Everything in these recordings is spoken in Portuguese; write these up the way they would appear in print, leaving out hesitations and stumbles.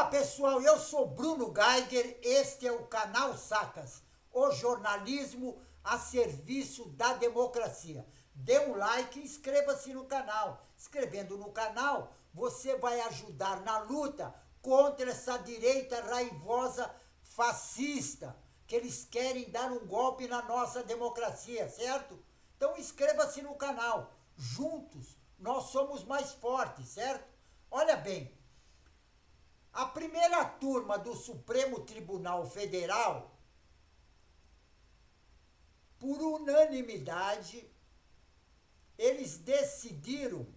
Olá pessoal, eu sou Bruno Geiger, este é o canal Sacas, o jornalismo a serviço da democracia. Dê um like e inscreva-se no canal. Inscrevendo no canal, você vai ajudar na luta contra essa direita raivosa fascista, que eles querem dar um golpe na nossa democracia, certo? Então inscreva-se no canal. Juntos nós somos mais fortes, certo? Olha bem, a primeira turma do Supremo Tribunal Federal, por unanimidade, eles decidiram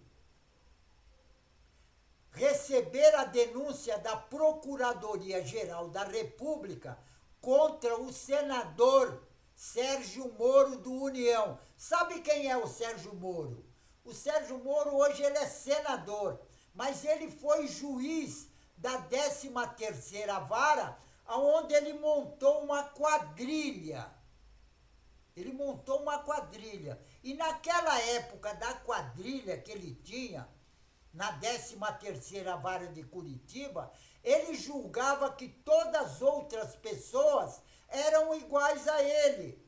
receber a denúncia da Procuradoria-Geral da República contra o senador Sérgio Moro do União. Sabe quem é o Sérgio Moro? O Sérgio Moro hoje ele é senador, mas ele foi juiz da 13ª Vara, onde ele montou uma quadrilha. Ele montou uma quadrilha. E naquela época da quadrilha que ele tinha, na 13ª Vara de Curitiba, ele julgava que todas as outras pessoas eram iguais a ele.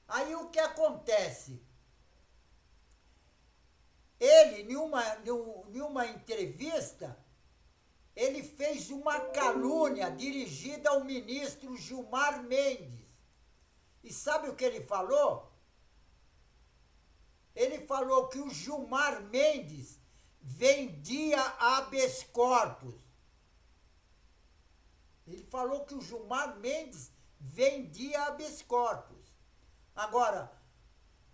Aí o que acontece? Ele, em uma entrevista, ele fez uma calúnia dirigida ao ministro Gilmar Mendes. E sabe o que ele falou? Ele falou que o Gilmar Mendes vendia habeas corpus. Ele falou que o Gilmar Mendes vendia habeas corpus. Agora,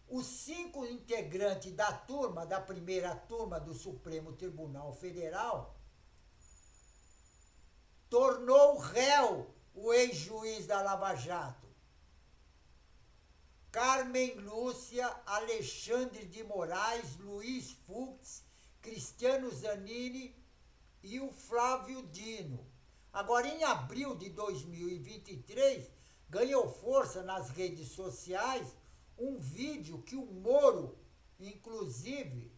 os 5 integrantes da turma, da primeira turma do Supremo Tribunal Federal, tornou réu o ex-juiz da Lava Jato, Carmen Lúcia, Alexandre de Moraes, Luiz Fux, Cristiano Zanini e o Flávio Dino. Agora, em abril de 2023, ganhou força nas redes sociais um vídeo que o Moro, inclusive,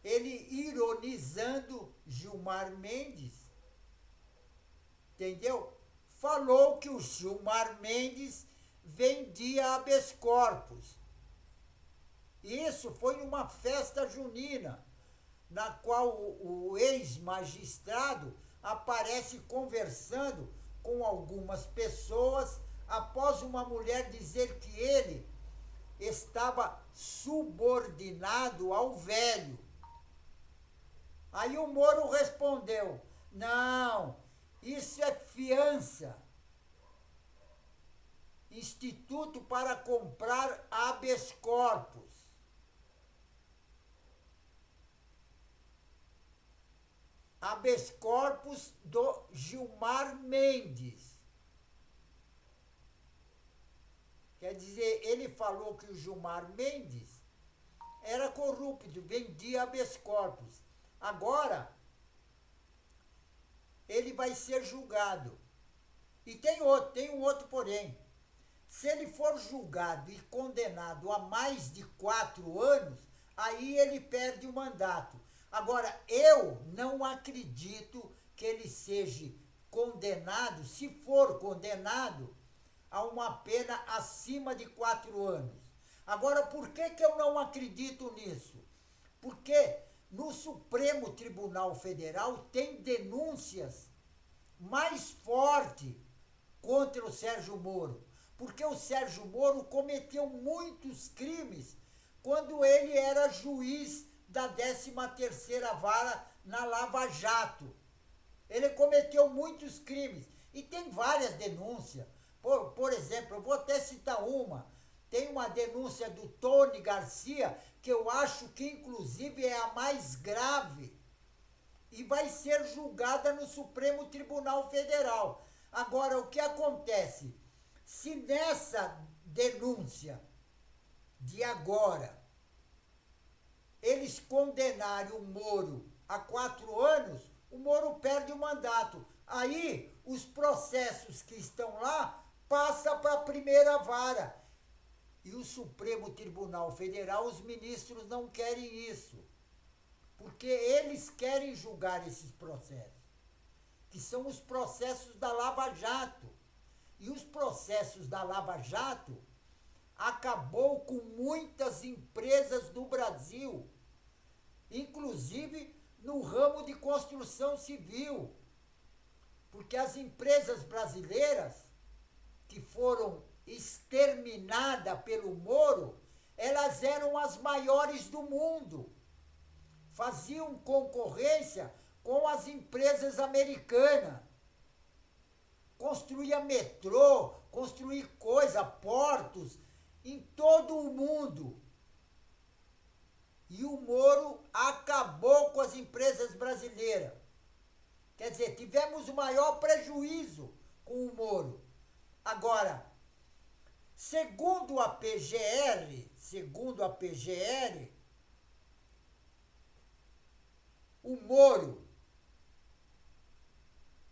ele ironizando Gilmar Mendes, entendeu? Falou que o Gilmar Mendes vendia habeas corpus. Isso foi numa festa junina, na qual o ex-magistrado aparece conversando com algumas pessoas após uma mulher dizer que ele estava subordinado ao velho. Aí o Moro respondeu: não, isso é fiança. Instituto para comprar habeas corpus. Habeas corpus do Gilmar Mendes. Quer dizer, ele falou que o Gilmar Mendes era corrupto, vendia habeas corpus. Agora, ele vai ser julgado. E tem um outro porém. Se ele for julgado e condenado a mais de 4 anos, aí ele perde o mandato. Agora, eu não acredito que ele seja condenado, se for condenado, a uma pena acima de 4 anos. Agora, por que eu não acredito nisso? Porque no Supremo Tribunal Federal tem denúncias mais fortes contra o Sérgio Moro. Porque o Sérgio Moro cometeu muitos crimes quando ele era juiz da 13ª Vara na Lava Jato. Ele cometeu muitos crimes e tem várias denúncias. Por exemplo, eu vou até citar uma. Tem uma denúncia do Tony Garcia, que eu acho que inclusive é a mais grave, e vai ser julgada no Supremo Tribunal Federal. Agora, o que acontece? Se nessa denúncia de agora eles condenarem o Moro a 4 anos, o Moro perde o mandato. Aí os processos que estão lá passam para a primeira vara. E o Supremo Tribunal Federal, os ministros não querem isso. porque eles querem julgar esses processos, que são os processos da Lava Jato. E os processos da Lava Jato acabou com muitas empresas do Brasil, inclusive no ramo de construção civil, porque as empresas brasileiras que foram exterminadas pelo Moro, elas eram as maiores do mundo, faziam concorrência com as empresas americanas, construía metrô, construía portos em todo o mundo. E o Moro acabou com as empresas brasileiras. Quer dizer, tivemos o maior prejuízo com o Moro. Agora, segundo a PGR, o Moro,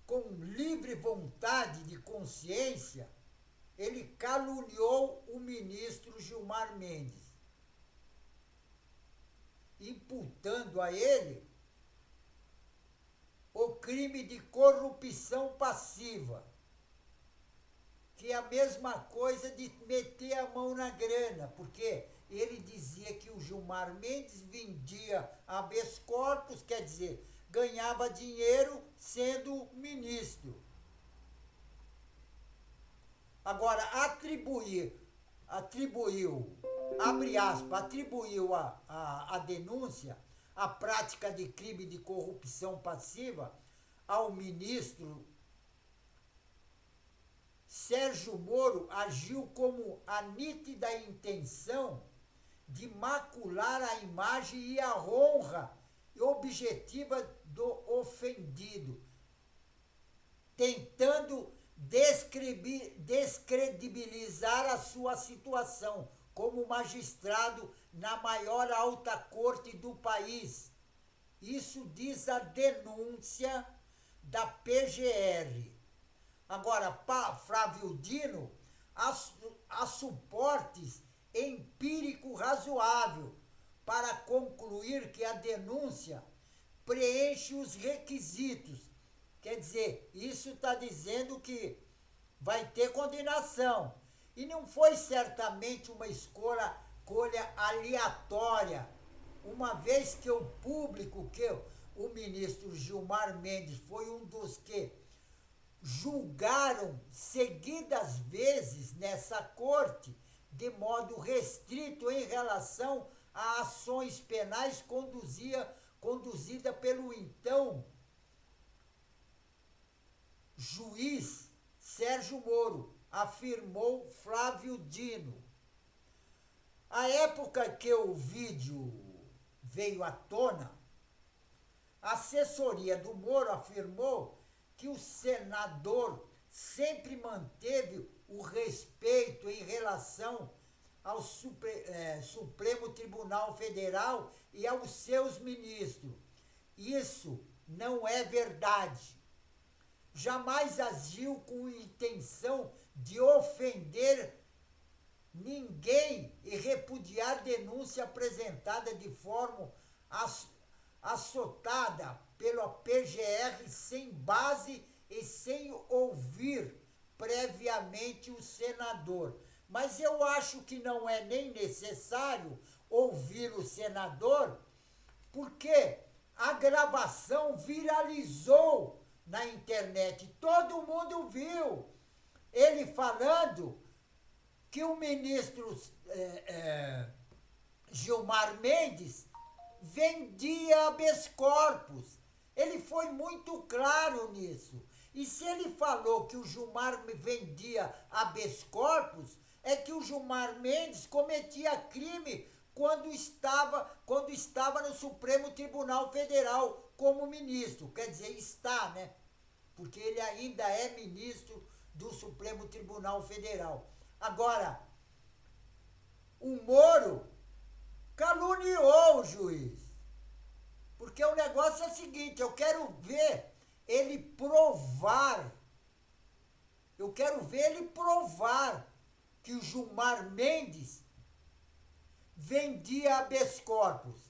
com livre vontade de consciência, ele caluniou o ministro Gilmar Mendes, imputando a ele o crime de corrupção passiva, que é a mesma coisa de meter a mão na grana, porque ele dizia que o Gilmar Mendes vendia habeas corpus, quer dizer, ganhava dinheiro sendo ministro. Agora, atribuiu a denúncia, a prática de crime de corrupção passiva ao ministro Sérgio Moro, agiu como a nítida intenção de macular a imagem e a honra objetiva do ofendido, tentando descredibilizar a sua situação como magistrado na maior alta corte do país. Isso diz a denúncia da PGR. Agora, para Flávio Dino, há suportes empírico razoável para concluir que a denúncia preenche os requisitos. Quer dizer, isso está dizendo que vai ter condenação. E não foi certamente uma escolha aleatória, uma vez que o público, que o ministro Gilmar Mendes foi um dos que julgaram seguidas vezes nessa corte, de modo restrito em relação a ações penais conduzida pelo então juiz Sérgio Moro, afirmou Flávio Dino. À época que o vídeo veio à tona, a assessoria do Moro afirmou que o senador sempre manteve o respeito em relação ao Supremo Tribunal Federal e aos seus ministros. Isso não é verdade. Jamais agiu com intenção de ofender ninguém e repudiar denúncia apresentada de forma assotada pela PGR sem base e sem ouvir previamente o senador. Mas eu acho que não é nem necessário ouvir o senador, porque a gravação viralizou na internet. Todo mundo viu ele falando que o ministro Gilmar Mendes vendia habeas corpus. Ele foi muito claro nisso. E se ele falou que o Gilmar vendia habeas corpus, é que o Gilmar Mendes cometia crime quando estava no Supremo Tribunal Federal como ministro. Quer dizer, está, né? Porque ele ainda é ministro do Supremo Tribunal Federal. Agora, o Moro caluniou o juiz. Porque o negócio é o seguinte, eu quero ver ele provar que o Gilmar Mendes vendia habeas corpus.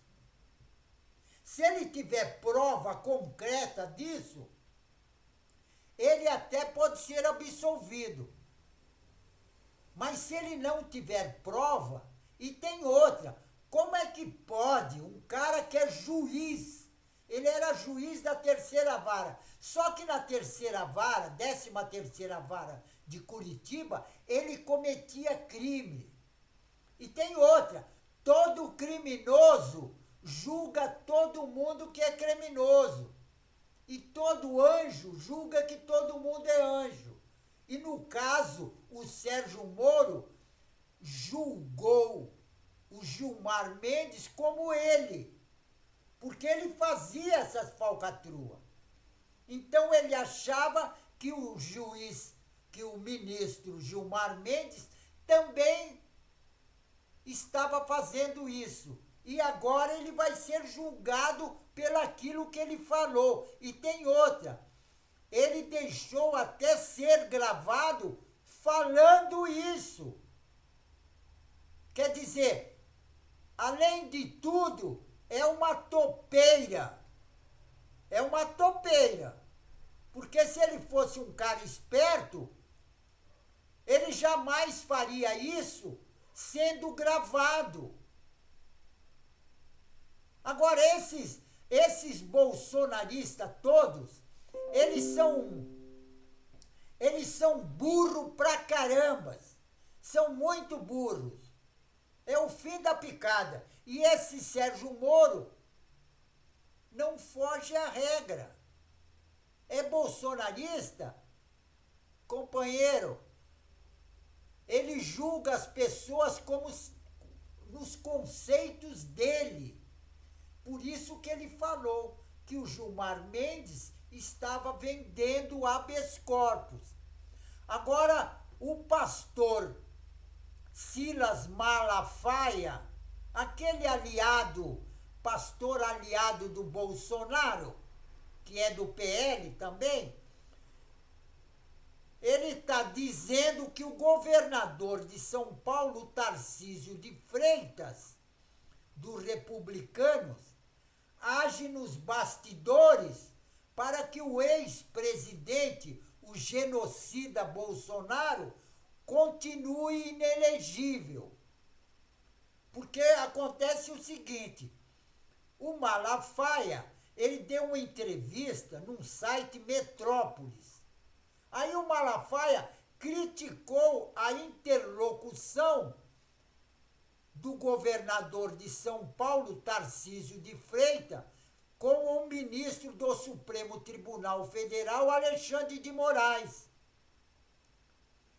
Se ele tiver prova concreta disso, ele até pode ser absolvido. Mas se ele não tiver prova, e tem outra, como é que pode um cara que é juiz, ele era juiz da terceira vara, só que na terceira vara, 13ª vara de Curitiba, ele cometia crime. E tem outra, todo criminoso julga todo mundo que é criminoso. E todo anjo julga que todo mundo é anjo. E no caso, o Sérgio Moro julgou o Gilmar Mendes como ele, porque ele fazia essas falcatruas. Então ele achava que o juiz, que o ministro Gilmar Mendes também estava fazendo isso. E agora ele vai ser julgado pelaquilo que ele falou. E tem outra, ele deixou até ser gravado falando isso. Quer dizer, além de tudo, é uma topeira. É uma topeira. Porque se ele fosse um cara esperto, ele jamais faria isso sendo gravado. Agora, esses bolsonaristas todos, eles são burros pra caramba. São muito burros. É o fim da picada. E esse Sérgio Moro não foge à regra. É bolsonarista, companheiro. Ele julga as pessoas como nos conceitos dele. Por isso que ele falou que o Gilmar Mendes estava vendendo habeas corpus. Agora, o pastor Silas Malafaia, aquele pastor aliado do Bolsonaro, que é do PL também, ele está dizendo que o governador de São Paulo, Tarcísio de Freitas, dos Republicanos, age nos bastidores para que o ex-presidente, o genocida Bolsonaro, continue inelegível. Porque acontece o seguinte, o Malafaia, ele deu uma entrevista num site Metrópolis. Aí o Malafaia criticou a interlocução do governador de São Paulo, Tarcísio de Freitas, com o ministro do Supremo Tribunal Federal, Alexandre de Moraes.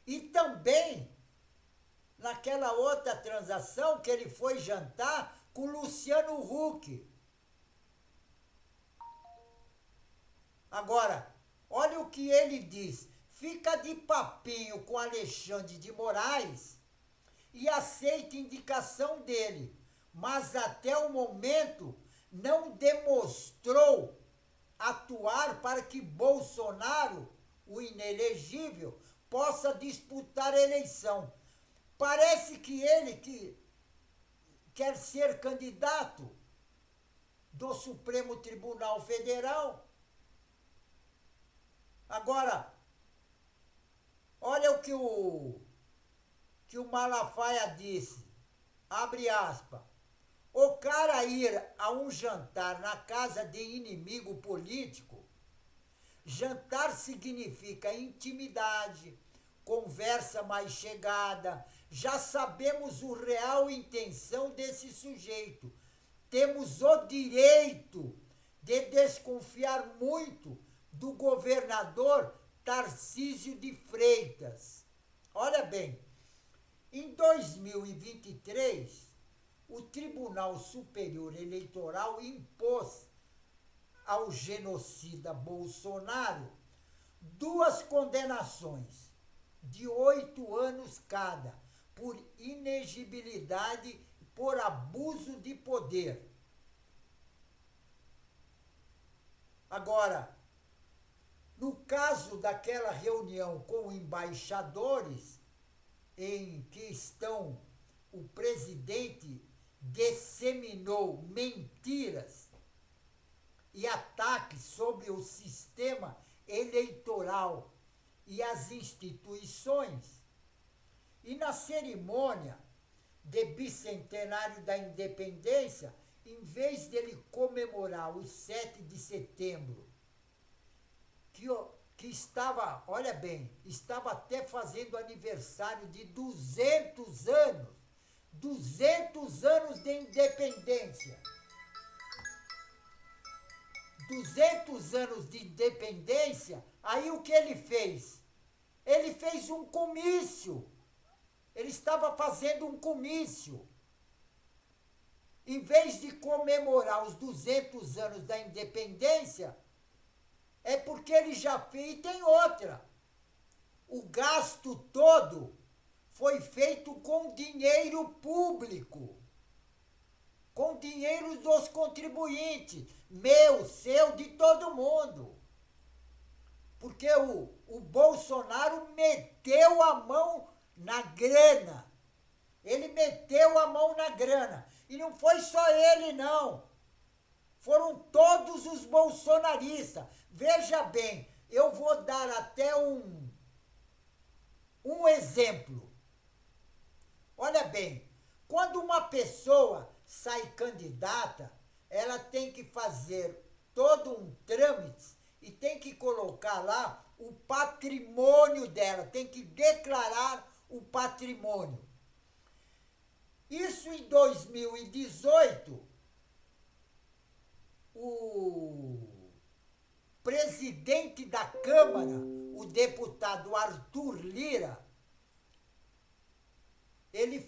E também naquela outra transação que ele foi jantar com Luciano Huck. Agora, olha o que ele diz. Fica de papinho com Alexandre de Moraes e aceita indicação dele, mas até o momento não demonstrou atuar para que Bolsonaro, o inelegível, possa disputar a eleição. Parece que ele quer ser candidato do Supremo Tribunal Federal. Agora, olha o que o Malafaia disse, abre aspas, o cara ir a um jantar na casa de inimigo político, jantar significa intimidade, conversa mais chegada, já sabemos o real intenção desse sujeito, temos o direito de desconfiar muito do governador Tarcísio de Freitas. Olha bem, em 2023, o Tribunal Superior Eleitoral impôs ao genocida Bolsonaro 2 condenações de 8 anos cada, por inegibilidade e por abuso de poder. Agora, no caso daquela reunião com embaixadores, em que o presidente disseminou mentiras e ataques sobre o sistema eleitoral e as instituições. E na cerimônia de bicentenário da independência, em vez dele comemorar o 7 de setembro, que estava, olha bem, estava até fazendo aniversário de 200 anos, 200 anos de independência. 200 anos de independência, aí o que ele fez? Ele fez um comício. Ele estava fazendo um comício. Em vez de comemorar os 200 anos da independência, é porque ele já fez. E tem outra. O gasto todo foi feito com dinheiro público. Com dinheiro dos contribuintes. Meu, seu, de todo mundo. Porque o Bolsonaro meteu a mão na grana. Ele meteu a mão na grana. E não foi só ele, não. Foram todos os bolsonaristas. Veja bem, eu vou dar até um exemplo. Olha bem, quando uma pessoa sai candidata, ela tem que fazer todo um trâmite e tem que colocar lá o patrimônio dela, tem que declarar o patrimônio. Isso em 2018, o presidente da Câmara, o deputado Arthur Lira, ele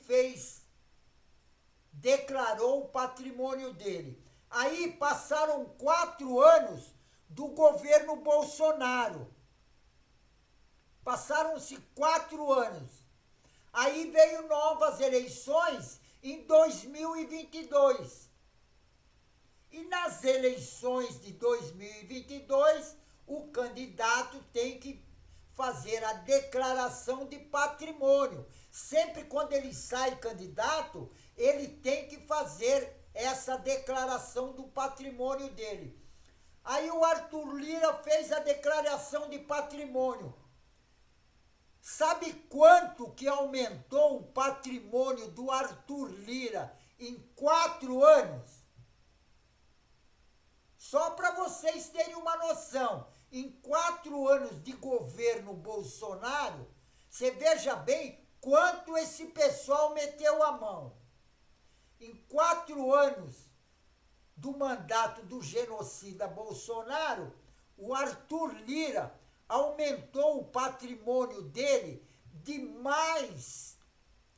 declarou o patrimônio dele. Aí passaram 4 anos do governo Bolsonaro. Passaram-se 4 anos. Aí veio novas eleições em 2022. E nas eleições de 2022, o candidato tem que fazer a declaração de patrimônio. Sempre quando ele sai candidato, ele tem que fazer essa declaração do patrimônio dele. Aí o Arthur Lira fez a declaração de patrimônio. Sabe quanto que aumentou o patrimônio do Arthur Lira em 4 anos? Só para vocês terem uma noção, em 4 anos de governo Bolsonaro, você veja bem quanto esse pessoal meteu a mão. Em 4 anos do mandato do genocida Bolsonaro, o Arthur Lira aumentou o patrimônio dele de mais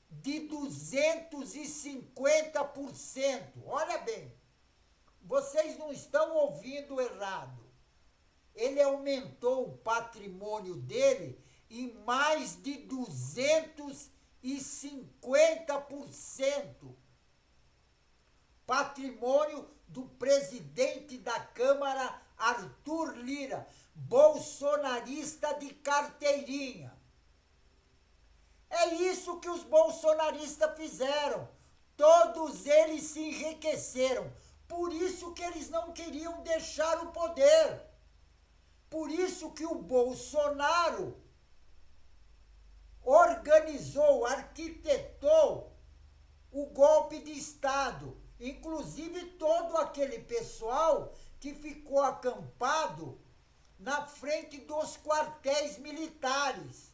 de 250%. Olha bem, vocês não estão ouvindo errado. Ele aumentou o patrimônio dele em mais de 250%. Patrimônio do presidente da Câmara, Arthur Lira, bolsonarista de carteirinha. É isso que os bolsonaristas fizeram. Todos eles se enriqueceram. Por isso que eles não queriam deixar o poder. Por isso que o Bolsonaro organizou, arquitetou o golpe de Estado. Inclusive todo aquele pessoal que ficou acampado na frente dos quartéis militares.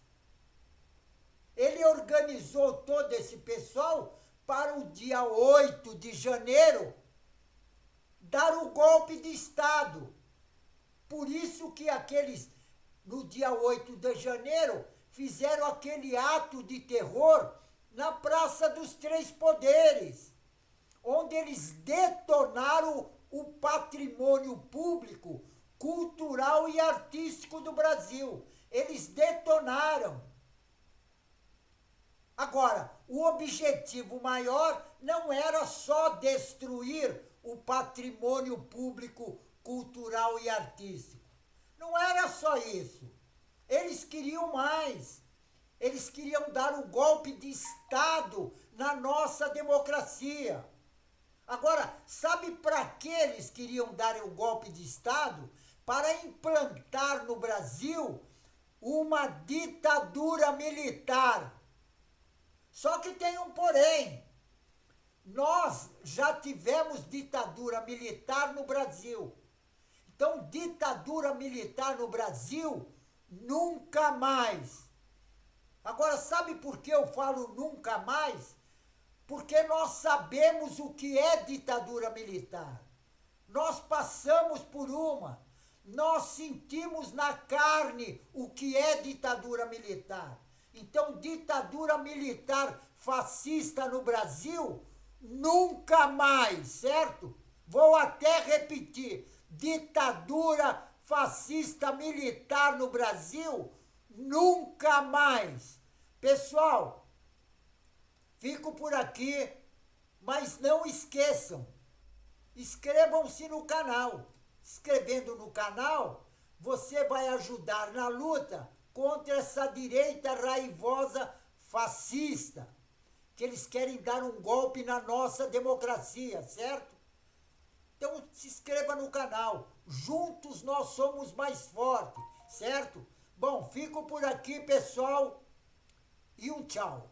Ele organizou todo esse pessoal para o dia 8 de janeiro dar o golpe de Estado. Por isso que no dia 8 de janeiro, fizeram aquele ato de terror na Praça dos Três Poderes, onde eles detonaram o patrimônio público, cultural e artístico do Brasil. Eles detonaram. Agora, o objetivo maior não era só destruir o patrimônio público, cultural e artístico. Não era só isso. Eles queriam mais. Eles queriam dar o golpe de Estado na nossa democracia. Agora, sabe para que eles queriam dar o golpe de Estado? Para implantar no Brasil uma ditadura militar. Só que tem um porém. Nós já tivemos ditadura militar no Brasil. Então, ditadura militar no Brasil, nunca mais. Agora, sabe por que eu falo nunca mais? Porque nós sabemos o que é ditadura militar. Nós passamos por uma. Nós sentimos na carne o que é ditadura militar. Então, ditadura militar fascista no Brasil, nunca mais, certo? Vou até repetir. Ditadura fascista militar no Brasil, nunca mais. Pessoal, fico por aqui, mas não esqueçam, inscrevam-se no canal. Inscrevendo no canal, você vai ajudar na luta contra essa direita raivosa fascista, que eles querem dar um golpe na nossa democracia, certo? Então se inscreva no canal, juntos nós somos mais fortes, certo? Bom, fico por aqui, pessoal, e um tchau.